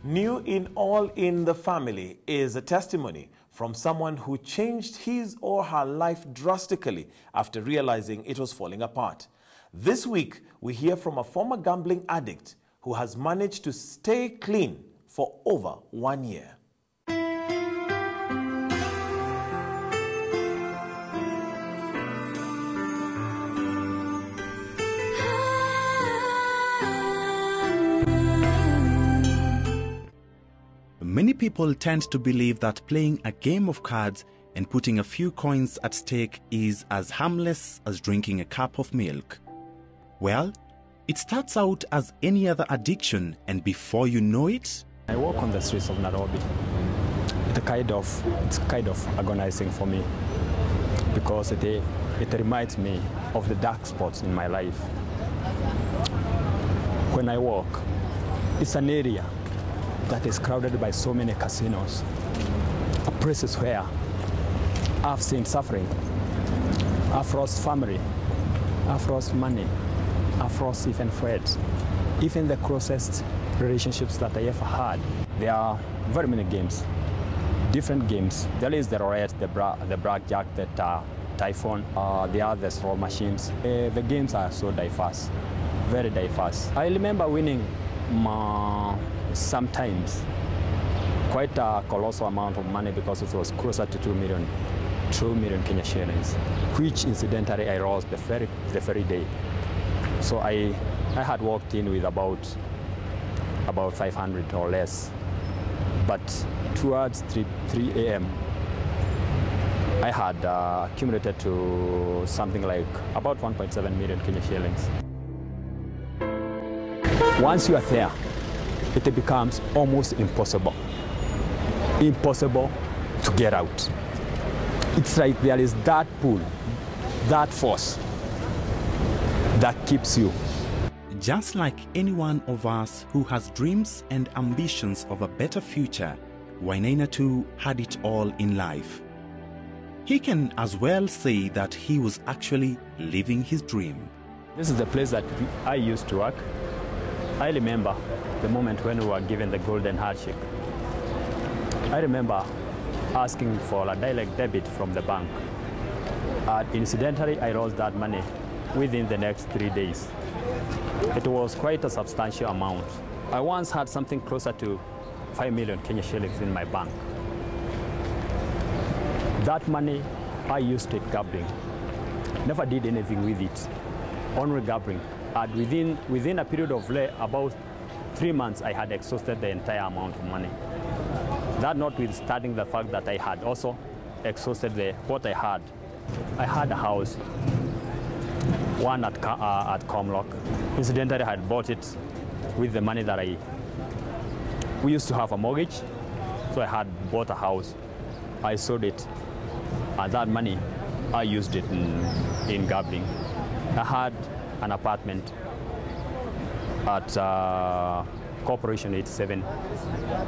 New in all in the family is a testimony from someone who changed his or her life drastically after realizing it was falling apart. This week, we hear from a former gambling addict who has managed to stay clean for over 1 year. Many people tend to believe that playing a game of cards and putting a few coins at stake is as harmless as drinking a cup of milk. Well, it starts out as any other addiction, and before you know it, I walk on the streets of Nairobi. It's kind of agonizing for me because it reminds me of the dark spots in my life. When I walk, it's an area that is crowded by so many casinos, places where I've seen suffering, I've lost family, I've lost money, I've lost even friends, even the closest relationships that I ever had. There are very many games, different games. There is the roulette, the blackjack, the typhoon, there are the slow machines. The games are so diverse, very diverse. I remember winning sometimes quite a colossal amount of money because it was closer to 2 million Kenya shillings, which incidentally I lost the very day. So I had walked in with about 500 or less, but towards 3 a.m. I had accumulated to something like about 1.7 million Kenya shillings. Once you are there, it becomes almost impossible to get out. It's like there is that pull, that force that keeps you. Just like any one of us who has dreams and ambitions of a better future, Wainaina too had it all in life. He can as well say that he was actually living his dream. This is the place that I used to work. I remember the moment when we were given the golden handshake. I remember asking for a direct debit from the bank. Incidentally, I lost that money within the next 3 days. It was quite a substantial amount. I once had something closer to 5 million Kenya shillings in my bank. That money, I used it gambling. Never did anything with it, only gambling. And within a period of about 3 months, I had exhausted the entire amount of money. That notwithstanding the fact that I had also exhausted what I had. I had a house, one at Comlock. Incidentally, I had bought it with the money that we used to have a mortgage, so I had bought a house. I sold it, and that money, I used it in gambling. I had an apartment at Corporation 87.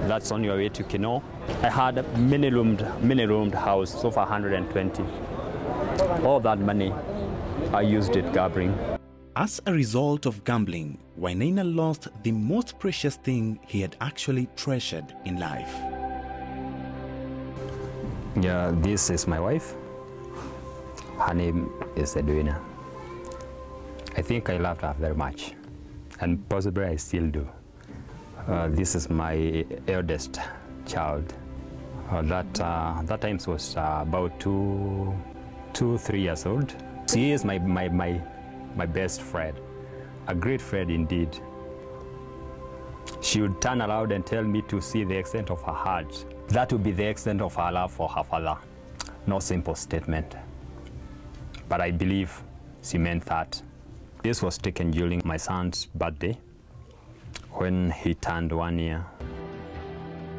That's on your way to Kino. I had a mini-roomed house, so for 120. All that money, I used it gambling. As a result of gambling, Wainaina lost the most precious thing he had actually treasured in life. Yeah, this is my wife. Her name is Edwina. I think I loved her very much, and possibly I still do. This is my eldest child. That time was about 3 years old. She is my best friend, a great friend indeed. She would turn around and tell me to see the extent of her heart. That would be the extent of her love for her father. No simple statement, but I believe she meant that. This was taken during my son's birthday, when he turned 1 year.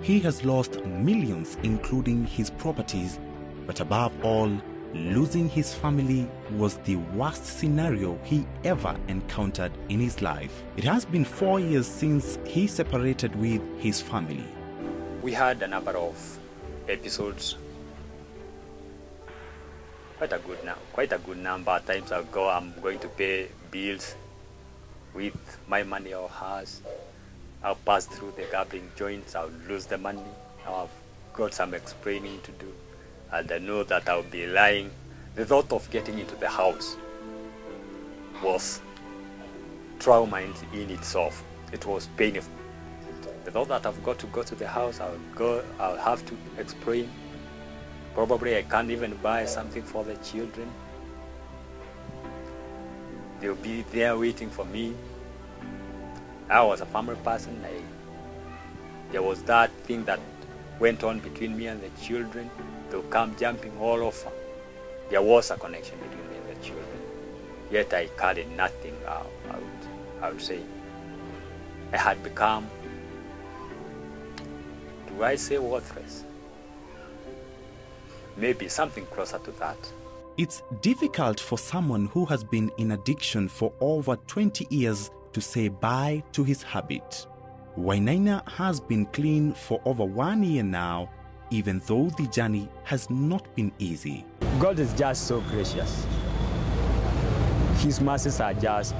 He has lost millions, including his properties, but above all, losing his family was the worst scenario he ever encountered in his life. It has been 4 years since he separated with his family. We had a number of episodes, quite a good number. At times I'll go, I'm going to pay bills with my money or hers. I'll pass through the gambling joints, I'll lose the money, I've got some explaining to do, and I know that I'll be lying. The thought of getting into the house was trauma in itself. It was painful. The thought that I've got to go to the house, I'll have to explain. Probably I can't even buy something for the children. They'll be there waiting for me. I was a family person. There was that thing that went on between me and the children. They'll come jumping all over. There was a connection between me and the children. Yet I carried nothing out, I would say. I had become, do I say worthless? Maybe something closer to that. It's difficult for someone who has been in addiction for over 20 years to say bye to his habit. Wainaina has been clean for over 1 year now, even though the journey has not been easy. God is just so gracious. His mercies are just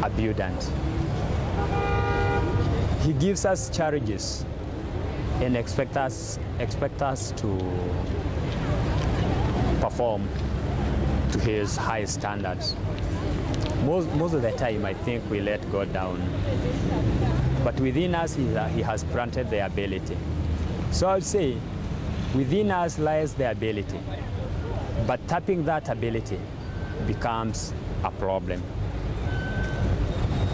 abundant. He gives us challenges and expect us to perform to his high standards. Most of the time, I think we let God down. But within us, he has planted the ability. So I would say, within us lies the ability. But tapping that ability becomes a problem.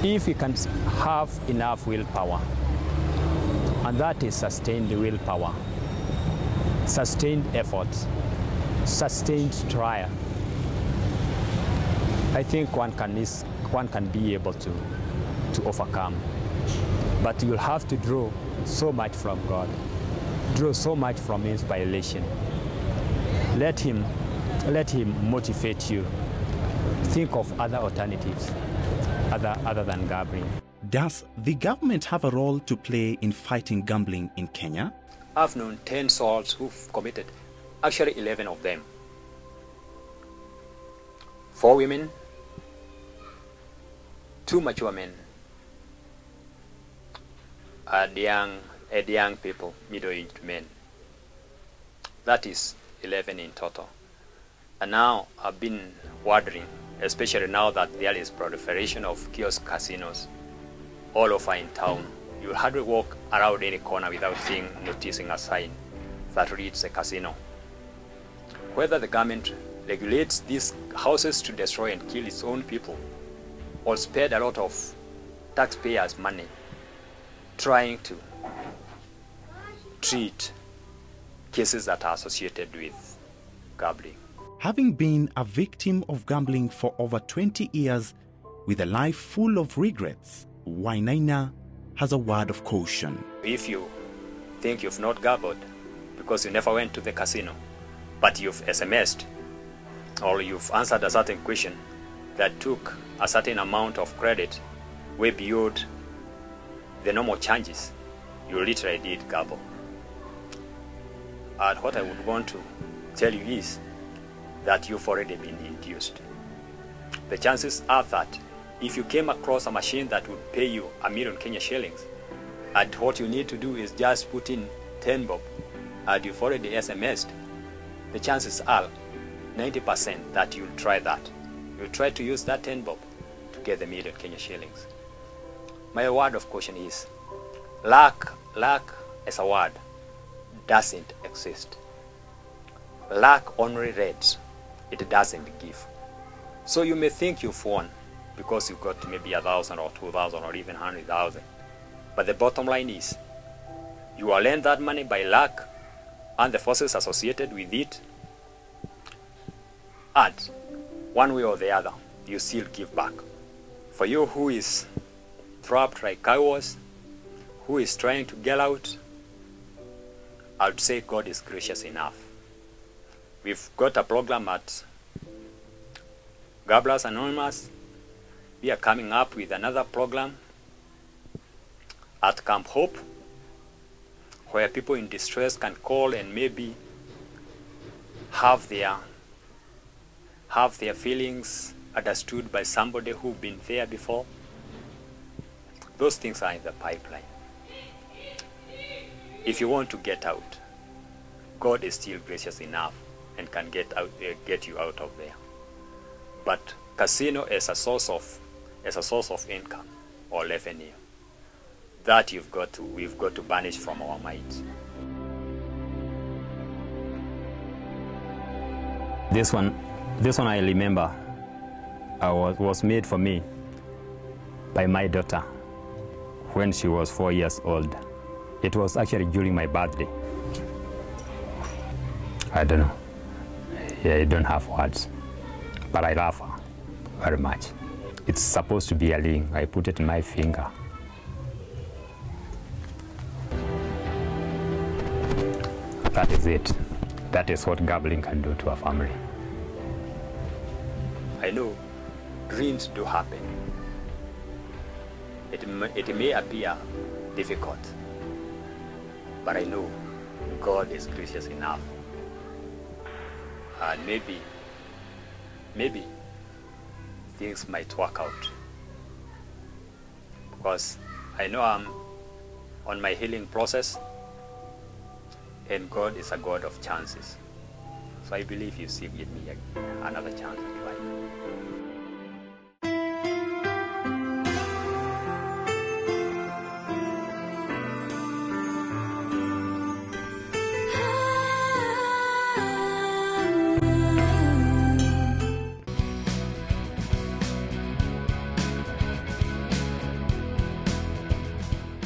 If we can have enough willpower, and that is sustained willpower, sustained effort, sustained trial, I think one can be able to overcome. But you'll have to draw so much from God, draw so much from inspiration. Let him motivate you. Think of other alternatives other than gambling. Does the government have a role to play in fighting gambling in Kenya? I've known 10 souls who've committed, actually 11 of them. 4 women, 2 mature men, and young people, middle-aged men. That is 11 in total. And now I've been wondering, especially now that there is proliferation of kiosk casinos all over in town. You'll hardly walk around any corner without noticing a sign that reads a casino. Whether the government regulates these houses to destroy and kill its own people, or spend a lot of taxpayers' money trying to treat cases that are associated with gambling. Having been a victim of gambling for over 20 years with a life full of regrets, Wainaina has a word of caution. If you think you've not gambled because you never went to the casino, but you've SMS'd or you've answered a certain question that took a certain amount of credit way beyond the normal charges, you literally did gamble. And what I would want to tell you is that you've already been induced. The chances are that if you came across a machine that would pay you 1 million Kenya shillings, and what you need to do is just put in 10 bob, and you've already SMS'd, the chances are 90% that you'll try that. You'll try to use that 10 bob to get the 1 million Kenya shillings. My word of caution is, luck as a word doesn't exist. Luck only reads, it doesn't give. So you may think you've won because you got maybe 1,000 or 2,000 or even 100,000. But the bottom line is, you will earn that money by luck and the forces associated with it, and one way or the other, you still give back. For you who is trapped like I was, who is trying to get out, I would say God is gracious enough. We've got a program at Gamblers Anonymous. We are coming up with another program at Camp Hope, where people in distress can call and maybe have their feelings understood by somebody who's been there before. those things are in the pipeline. If you want to get out, God is still gracious enough and can get you out of there. But casino is a source of income or revenue that we've got to banish from our minds. This one I remember was made for me by my daughter when she was 4 years old. It was actually during my birthday. I don't know. Yeah, I don't have words, but I love her very much. It's supposed to be a ring. I put it in my finger. That is it. That is what gambling can do to a family. I know dreams do happen. It may appear difficult, but I know God is gracious enough. And maybe things might work out, because I know I'm on my healing process, and God is a God of chances. So I believe He'll still give me another chance in life.